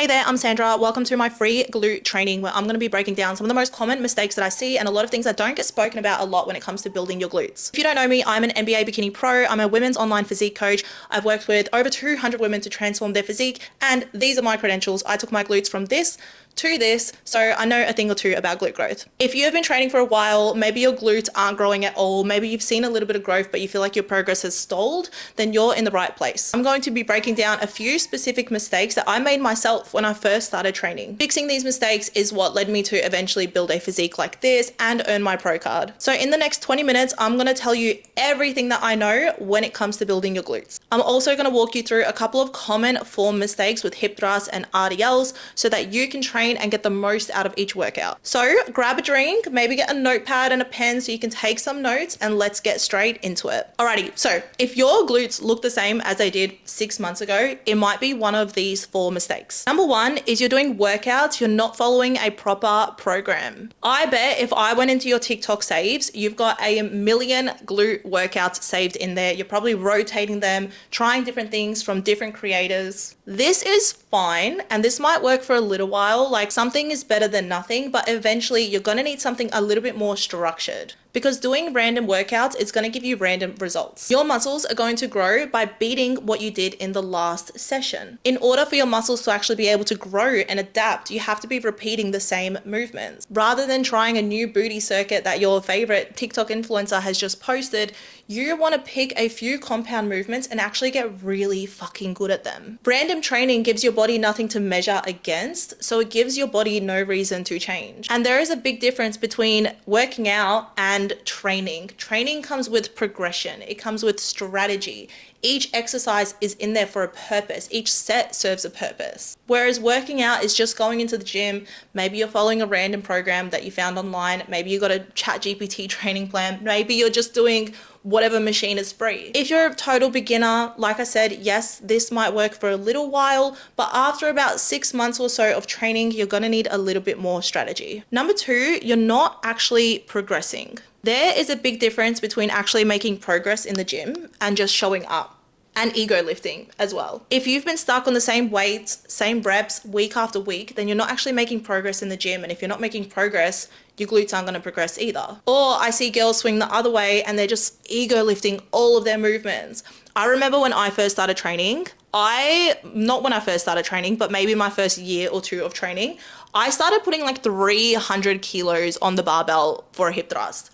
Hey there, I'm Sandra. Welcome to my free glute training where I'm going to be breaking down some of the most common mistakes that I see and a lot of things that don't get spoken about a lot when it comes to building your glutes. If you don't know me, I'm an NBA bikini pro. I'm a women's online physique coach. I've worked with over 200 women to transform their physique, and these are my credentials. I took my glutes from this to this, so I know a thing or two about glute growth. If you have been training for a while, maybe your glutes aren't growing at all, maybe you've seen a little bit of growth but you feel like your progress has stalled, then you're in the right place. I'm going to be breaking down a few specific mistakes that I made myself when I first started training. Fixing these mistakes is what led me to eventually build a physique like this and earn my pro card. So in the next 20 minutes, I'm going to tell you everything that I know when it comes to building your glutes. I'm also going to walk you through a couple of common form mistakes with hip thrusts and RDLs so that you can train and get the most out of each workout. So grab a drink, maybe get a notepad and a pen so you can take some notes, and let's get straight into it. Alrighty, so if your glutes look the same as they did 6 months ago, it might be one of these 4 mistakes. Number 1 is you're doing workouts, you're not following a proper program. I bet if I went into your TikTok saves, you've got a million glute workouts saved in there. You're probably rotating them, trying different things from different creators. This is fine, and this might work for a little while. Like, something is better than nothing, but eventually you're gonna need something a little bit more structured, because doing random workouts is going to give you random results. Your muscles are going to grow by beating what you did in the last session. In order for your muscles to actually be able to grow and adapt, you have to be repeating the same movements. Rather than trying a new booty circuit that your favorite TikTok influencer has just posted, you want to pick a few compound movements and actually get really fucking good at them. Random training gives your body nothing to measure against, so it gives your body no reason to change. And there is a big difference between working out and training. Training comes with progression. It comes with strategy. Each exercise is in there for a purpose. Each set serves a purpose. Whereas working out is just going into the gym. Maybe you're following a random program that you found online. Maybe you got a ChatGPT training plan. Maybe you're just doing whatever machine is free. If you're a total beginner, like I said, yes, this might work for a little while, but after about 6 months or so of training, you're gonna need a little bit more strategy. Number 2, you're not actually progressing. There is a big difference between actually making progress in the gym and just showing up, and ego lifting as well. If you've been stuck on the same weights, same reps week after week, then you're not actually making progress in the gym. And if you're not making progress, your glutes aren't going to progress either. Or I see girls swing the other way and they're just ego lifting all of their movements. I remember when I first started training, not when I first started training, but maybe my first year or 2 of training, I started putting like 300 kilos on the barbell for a hip thrust.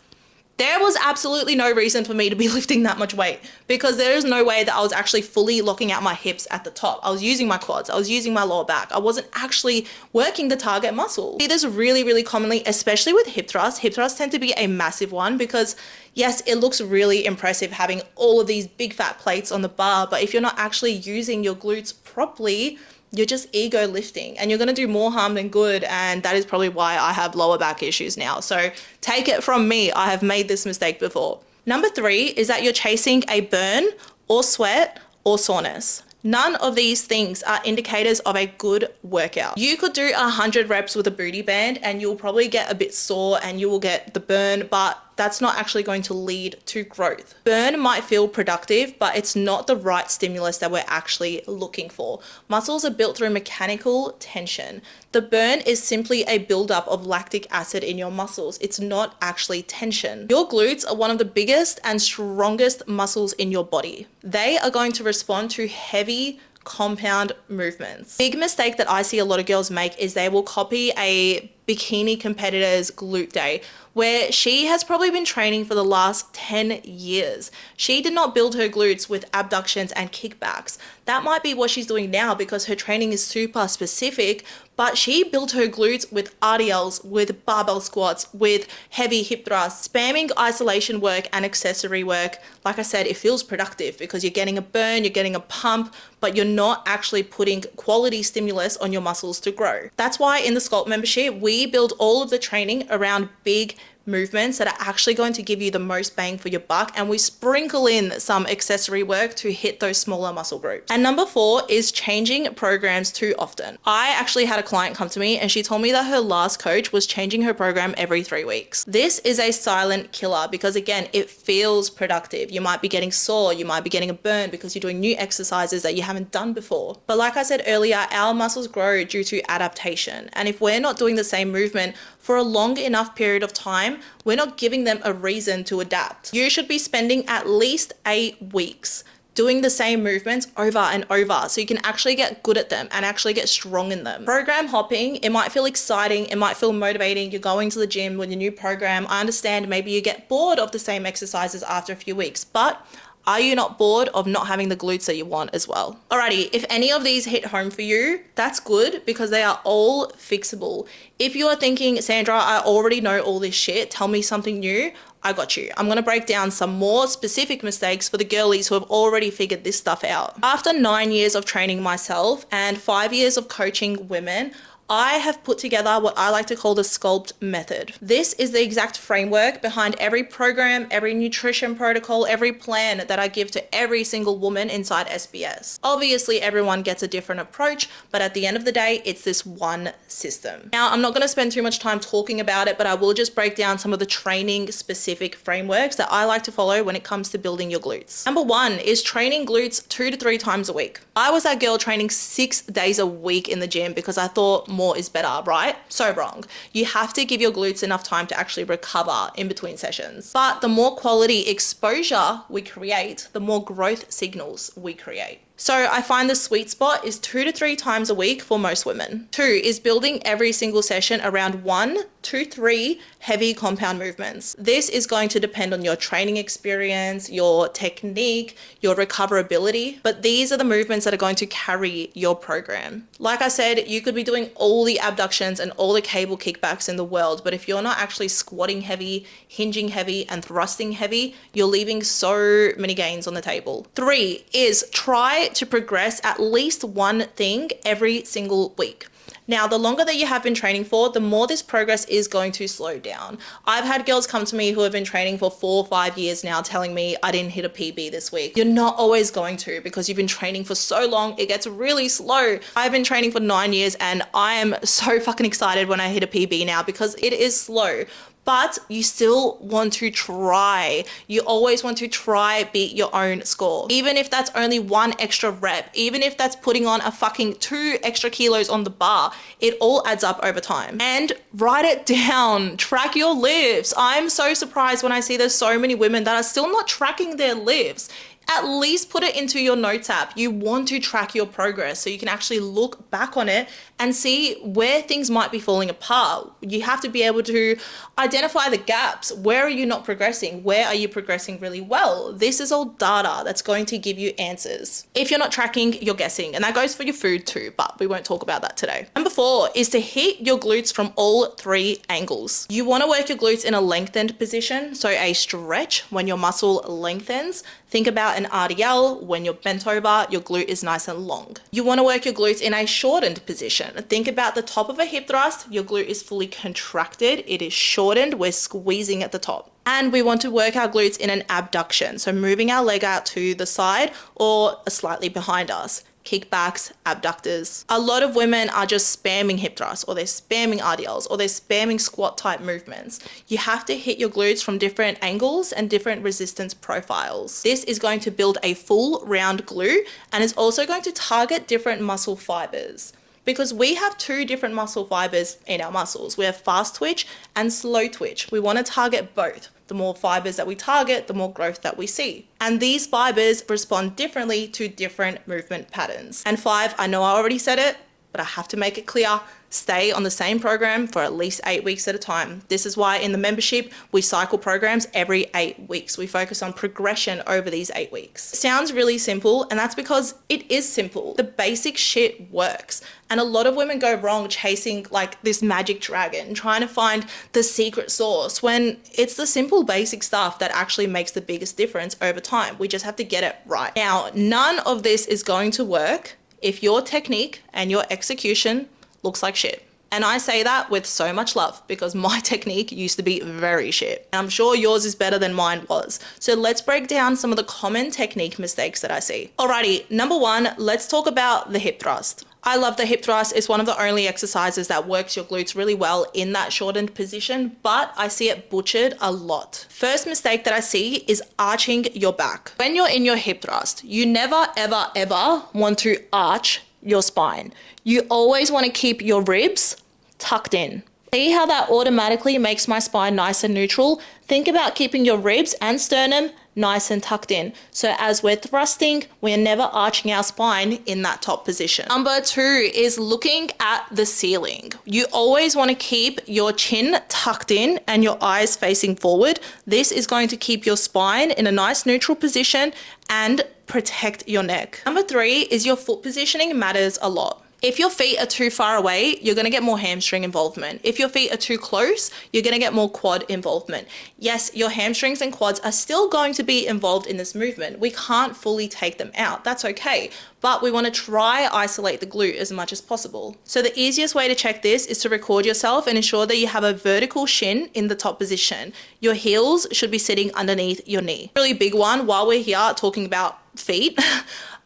There was absolutely no reason for me to be lifting that much weight, because there is no way that I was actually fully locking out my hips at the top. I was using my quads, I was using my lower back. I wasn't actually working the target muscle. See this really, really commonly, especially with hip thrusts. Hip thrusts tend to be a massive one because yes, it looks really impressive having all of these big fat plates on the bar, but if you're not actually using your glutes properly, you're just ego lifting and you're going to do more harm than good. And that is probably why I have lower back issues now. So take it from me, I have made this mistake before. Number 3 is that you're chasing a burn or sweat or soreness. None of these things are indicators of a good workout. You could do 100 reps with a booty band and you'll probably get a bit sore and you will get the burn, but that's not actually going to lead to growth. Burn might feel productive, but it's not the right stimulus that we're actually looking for. Muscles are built through mechanical tension. The burn is simply a buildup of lactic acid in your muscles. It's not actually tension. Your glutes are one of the biggest and strongest muscles in your body. They are going to respond to heavy compound movements. Big mistake that I see a lot of girls make is they will copy a bikini competitor's glute day, where she has probably been training for the last 10 years. She did not build her glutes with abductions and kickbacks. That might be what she's doing now because her training is super specific, but she built her glutes with RDLs, with barbell squats, with heavy hip thrusts, spamming isolation work and accessory work. Like I said, it feels productive because you're getting a burn, you're getting a pump, but you're not actually putting quality stimulus on your muscles to grow. That's why in the Sculpt membership, we build all of the training around big movements that are actually going to give you the most bang for your buck, and we sprinkle in some accessory work to hit those smaller muscle groups. And number 4 is changing programs too often. I actually had a client come to me and she told me that her last coach was changing her program every 3 weeks. This is a silent killer because again, it feels productive. You might be getting sore, you might be getting a burn because you're doing new exercises that you haven't done before. But like I said earlier, our muscles grow due to adaptation. And if we're not doing the same movement for a long enough period of time, we're not giving them a reason to adapt. You should be spending at least 8 weeks doing the same movements over and over so you can actually get good at them and actually get strong in them. Program hopping, it might feel exciting, it might feel motivating. You're going to the gym with your new program. I understand maybe you get bored of the same exercises after a few weeks, but are you not bored of not having the glutes that you want as well? Alrighty, if any of these hit home for you, that's good because they are all fixable. If you are thinking, Sandra, I already know all this shit, tell me something new, I got you. I'm gonna break down some more specific mistakes for the girlies who have already figured this stuff out. After 9 years of training myself and 5 years of coaching women, I have put together what I like to call the Sculpt method. This is the exact framework behind every program, every nutrition protocol, every plan that I give to every single woman inside SBS. Obviously, everyone gets a different approach, but at the end of the day, it's this one system. Now, I'm not gonna spend too much time talking about it, but I will just break down some of the training specific frameworks that I like to follow when it comes to building your glutes. Number 1 is training glutes 2 to 3 times a week. I was that girl training 6 days a week in the gym because I thought more is better, right? So wrong. You have to give your glutes enough time to actually recover in between sessions. But the more quality exposure we create, the more growth signals we create. So I find the sweet spot is 2 to 3 times a week for most women. 2 is building every single session around 1 to 3 heavy compound movements. This is going to depend on your training experience, your technique, your recoverability, but these are the movements that are going to carry your program. Like I said, you could be doing all the abductions and all the cable kickbacks in the world, but if you're not actually squatting heavy, hinging heavy, and thrusting heavy, you're leaving so many gains on the table. 3 is try to progress at least one thing every single week. Now, the longer that you have been training for, the more this progress is going to slow down. I've had girls come to me who have been training for 4 or 5 years now telling me I didn't hit a PB this week. You're not always going to because you've been training for so long, it gets really slow. I've been training for 9 years and I am so fucking excited when I hit a PB now because it is slow. But you still want to try. You always want to try beat your own score. Even if that's only 1 extra rep, even if that's putting on a fucking 2 extra kilos on the bar, it all adds up over time. And write it down, track your lifts. I'm so surprised when I see there's so many women that are still not tracking their lifts. At least put it into your notes app. You want to track your progress so you can actually look back on it and see where things might be falling apart. You have to be able to identify the gaps. Where are you not progressing? Where are you progressing really well? This is all data that's going to give you answers. If you're not tracking, you're guessing, and that goes for your food too, but we won't talk about that today. Number 4 is to hit your glutes from all 3 angles. You want to work your glutes in a lengthened position, so a stretch when your muscle lengthens. Think about an RDL. When you're bent over, your glute is nice and long. You want to work your glutes in a shortened position. Think about the top of a hip thrust. Your glute is fully contracted. It is shortened. We're squeezing at the top. And we want to work our glutes in an abduction. So moving our leg out to the side or slightly behind us. Kickbacks, abductors. A lot of women are just spamming hip thrusts, or they're spamming RDLs, or they're spamming squat type movements. You have to hit your glutes from different angles and different resistance profiles. This is going to build a full round glute and is also going to target different muscle fibers. Because we have 2 different muscle fibers in our muscles. We have fast twitch and slow twitch. We want to target both. The more fibers that we target, the more growth that we see. And these fibers respond differently to different movement patterns. And 5, I know I already said it, but I have to make it clear. Stay on the same program for at least 8 weeks at a time. This is why in the membership, we cycle programs every 8 weeks. We focus on progression over these 8 weeks. It sounds really simple, and that's because it is simple. The basic shit works. And a lot of women go wrong chasing like this magic dragon, trying to find the secret sauce when it's the simple basic stuff that actually makes the biggest difference over time. We just have to get it right. Now, none of this is going to work if your technique and your execution looks like shit. And I say that with so much love because my technique used to be very shit. I'm sure yours is better than mine was. So let's break down some of the common technique mistakes that I see. Alrighty, number one, let's talk about the hip thrust. I love the hip thrust. It's one of the only exercises that works your glutes really well in that shortened position, but I see it butchered a lot. First mistake that I see is arching your back. When you're in your hip thrust, you never, ever, ever want to arch your spine. You always want to keep your ribs tucked in. See how that automatically makes my spine nice and neutral? Think about keeping your ribs and sternum nice and tucked in. So as we're thrusting, we're never arching our spine in that top position. Number two is looking at the ceiling. You always want to keep your chin tucked in and your eyes facing forward. This is going to keep your spine in a nice neutral position and protect your neck. Number three is your foot positioning matters a lot. If your feet are too far away, you're going to get more hamstring involvement. If your feet are too close, you're going to get more quad involvement. Yes, your hamstrings and quads are still going to be involved in this movement. We can't fully take them out. That's okay. But we want to try isolate the glute as much as possible. So the easiest way to check this is to record yourself and ensure that you have a vertical shin in the top position. Your heels should be sitting underneath your knee. Really big one while we're here talking about feet.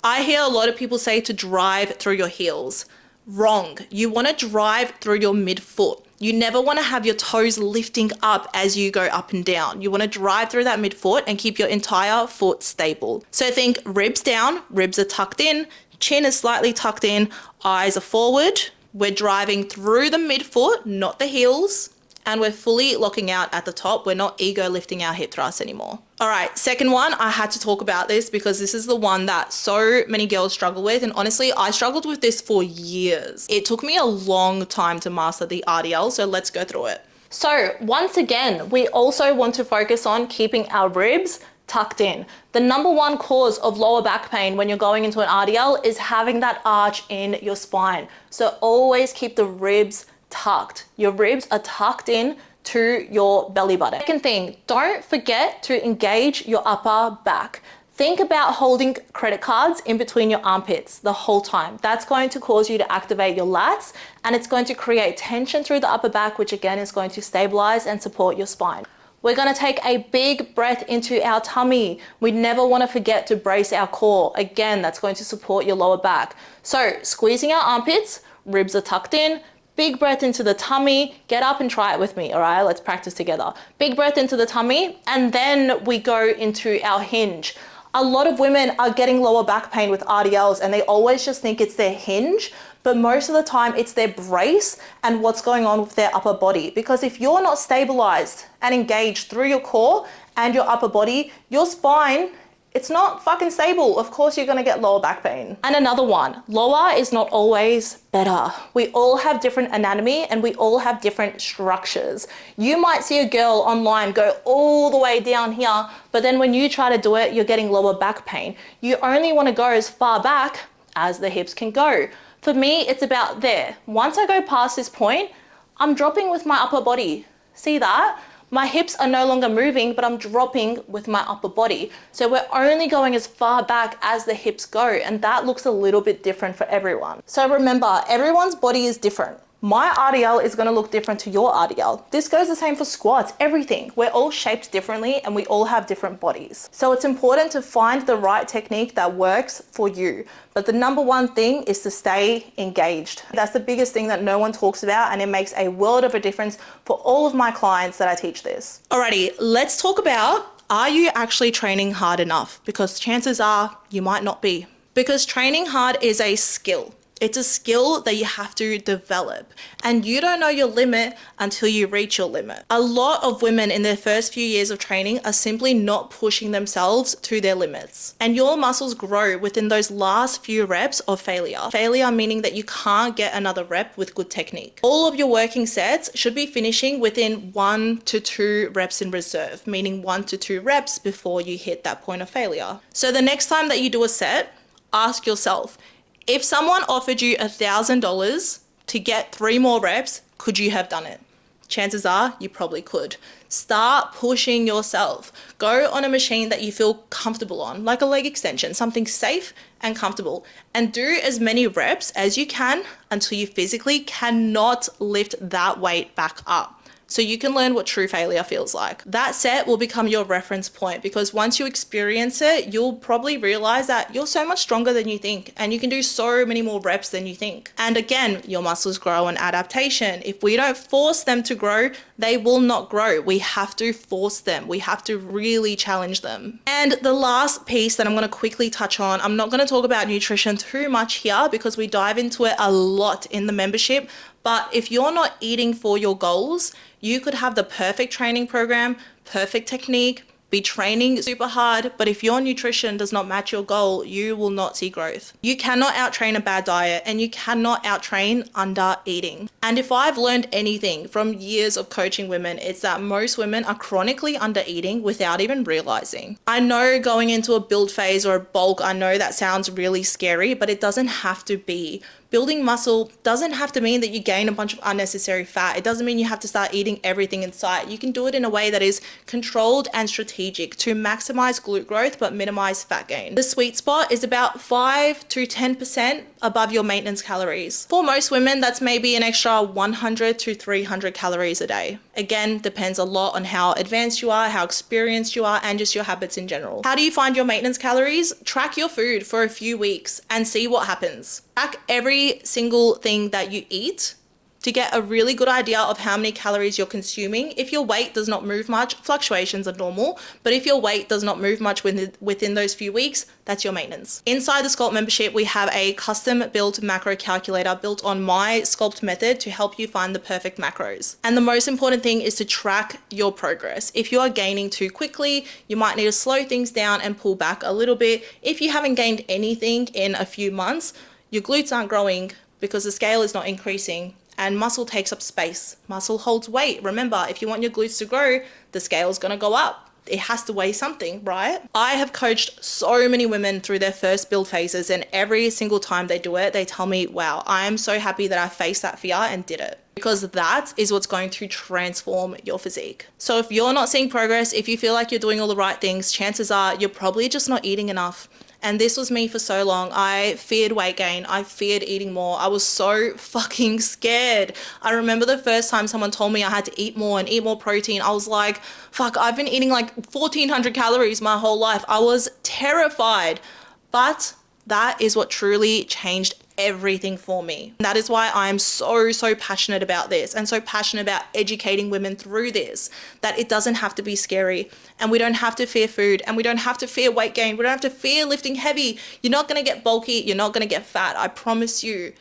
I hear a lot of people say to drive through your heels. Wrong. You want to drive through your midfoot. You never want to have your toes lifting up as you go up and down. You want to drive through that midfoot and keep your entire foot stable. So think ribs down, ribs are tucked in, chin is slightly tucked in, eyes are forward. We're driving through the midfoot, not the heels. And we're fully locking out at the top. We're not ego lifting our hip thrust anymore. All right, second one, I had to talk about this because this is the one that so many girls struggle with. And honestly, I struggled with this for years. It took me a long time to master the RDL, so let's go through it. So once again, we also want to focus on keeping our ribs tucked in. The number one cause of lower back pain when you're going into an RDL is having that arch in your spine. So always keep the ribs tucked. Your ribs are tucked in to your belly button. Second thing, don't forget to engage your upper back. Think about holding credit cards in between your armpits the whole time. That's going to cause you to activate your lats and it's going to create tension through the upper back, which again is going to stabilize and support your spine. We're going to take a big breath into our tummy. We never want to forget to brace our core. Again, that's going to support your lower back. So squeezing our armpits, ribs are tucked in. Big breath into the tummy. Get up and try it with me, all right? Let's practice together. Big breath into the tummy, and then we go into our hinge. A lot of women are getting lower back pain with RDLs, and they always just think it's their hinge, but most of the time it's their brace and what's going on with their upper body. Because if you're not stabilized and engaged through your core and your upper body, your spine, it's not fucking stable. Of course, you're gonna get lower back pain. And another one, lower is not always better. We all have different anatomy and we all have different structures. You might see a girl online go all the way down here, but then when you try to do it, you're getting lower back pain. You only wanna go as far back as the hips can go. For me, it's about there. Once I go past this point, I'm dropping with my upper body. See that? My hips are no longer moving, but I'm dropping with my upper body. So we're only going as far back as the hips go, and that looks a little bit different for everyone. So remember, everyone's body is different. My RDL is gonna look different to your RDL. This goes the same for squats, everything. We're all shaped differently and we all have different bodies. So it's important to find the right technique that works for you. But the number one thing is to stay engaged. That's the biggest thing that no one talks about, and it makes a world of a difference for all of my clients that I teach this. Alrighty, let's talk about, are you actually training hard enough? Because chances are you might not be. Because training hard is a skill. It's a skill that you have to develop, and you don't know your limit until you reach your limit. A lot of women in their first few years of training are simply not pushing themselves to their limits, and your muscles grow within those last few reps of failure. Failure meaning that you can't get another rep with good technique. All of your working sets should be finishing within 1 to 2 reps in reserve, meaning 1 to 2 reps before you hit that point of failure. So the next time that you do a set, ask yourself, if someone offered you $1,000 to get 3 more reps, could you have done it? chances are you probably could. Start pushing yourself. Go on a machine that you feel comfortable on, like a leg extension, something safe and comfortable, and do as many reps as you can until you physically cannot lift that weight back up, so you can learn what true failure feels like. That set will become your reference point, because once you experience it, you'll probably realize that you're so much stronger than you think, and you can do so many more reps than you think. And again, your muscles grow on adaptation. If we don't force them to grow, they will not grow. We have to force them. We have to really challenge them. And the last piece that I'm going to quickly touch on, I'm not going to talk about nutrition too much here because we dive into it a lot in the membership. But if you're not eating for your goals, you could have the perfect training program, perfect technique, be training super hard, but if your nutrition does not match your goal, you will not see growth. You cannot outtrain a bad diet, and you cannot outtrain under eating. And if I've learned anything from years of coaching women, it's that most women are chronically under eating without even realizing. I know going into a build phase or a bulk, I know that sounds really scary, but it doesn't have to be. Building muscle doesn't have to mean that you gain a bunch of unnecessary fat. It doesn't mean you have to start eating everything in sight. You can do it in a way that is controlled and strategic to maximize glute growth but minimize fat gain. The sweet spot is about 5 to 10% above your maintenance calories. For most women, that's maybe an extra 100 to 300 calories a day. Again, depends a lot on how advanced you are, how experienced you are, and just your habits in general. How do you find your maintenance calories? Track your food for a few weeks and see what happens. Track every single thing that you eat to get a really good idea of how many calories you're consuming. If your weight does not move much, fluctuations are normal, but if your weight does not move much within those few weeks, that's your maintenance. Inside the Sculpt membership, we have a custom built macro calculator built on my Sculpt method to help you find the perfect macros. And the most important thing is to track your progress. If you are gaining too quickly, you might need to slow things down and pull back a little bit. If you haven't gained anything in a few months, your glutes aren't growing because the scale is not increasing. And muscle takes up space. Muscle holds weight. Remember, if you want your glutes to grow, the scale is going to go up. It has to weigh something, right? I have coached so many women through their first build phases, and every single time they do it, they tell me, wow, I am so happy that I faced that fear and did it. Because that is what's going to transform your physique. So if you're not seeing progress, if you feel like you're doing all the right things, chances are you're probably just not eating enough. And this was me for so long. I feared weight gain. I feared eating more. I was so fucking scared. I remember the first time someone told me I had to eat more and eat more protein. I was like, fuck, I've been eating like 1,400 calories my whole life. I was terrified. But that is what truly changed everything for me. That is why I'm so passionate about this, and so passionate about educating women through this, that it doesn't have to be scary, and we don't have to fear food, and we don't have to fear weight gain. We don't have to fear lifting heavy. You're not going to get bulky. You're not going to get fat. I promise you.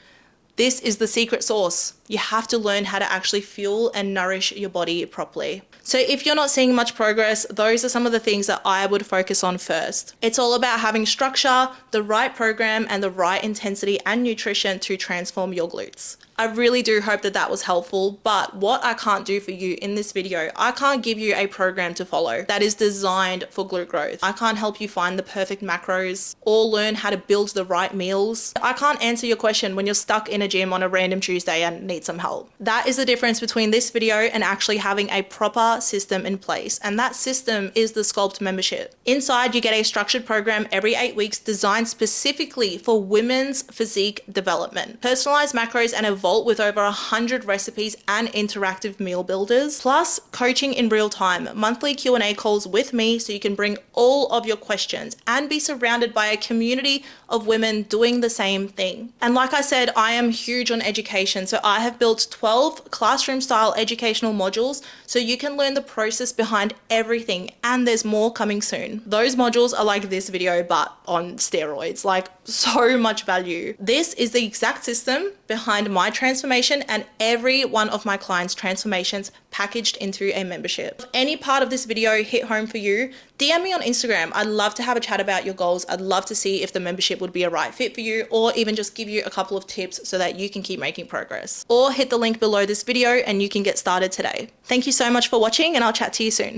This is the secret sauce. You have to learn how to actually fuel and nourish your body properly. So if you're not seeing much progress, those are some of the things that I would focus on first. It's all about having structure, the right program, and the right intensity and nutrition to transform your glutes. I really do hope that that was helpful, but what I can't do for you in this video, I can't give you a program to follow that is designed for glute growth. I can't help you find the perfect macros or learn how to build the right meals. I can't answer your question when you're stuck in a gym on a random Tuesday and need some help. That is the difference between this video and actually having a proper system in place, and that system is the Sculpt membership. Inside, you get a structured program every 8 weeks designed specifically for women's physique development, personalized macros, and a vault with over 100 recipes and interactive meal builders, plus coaching in real time, monthly Q&A calls with me so you can bring all of your questions and be surrounded by a community of women doing the same thing. And like I said, I am huge on education, so I have built 12 classroom style educational modules so you can learn the process behind everything, and there's more coming soon. Those modules are like this video but on steroids, like so much value. This is the exact system behind my transformation and every one of my clients' transformations packaged into a membership. If any part of this video hit home for you, DM me on Instagram. I'd love to have a chat about your goals. I'd love to see if the membership would be a right fit for you, or even just give you a couple of tips so that you can keep making progress. Or hit the link below this video and you can get started today. Thank you so much for watching, and I'll chat to you soon.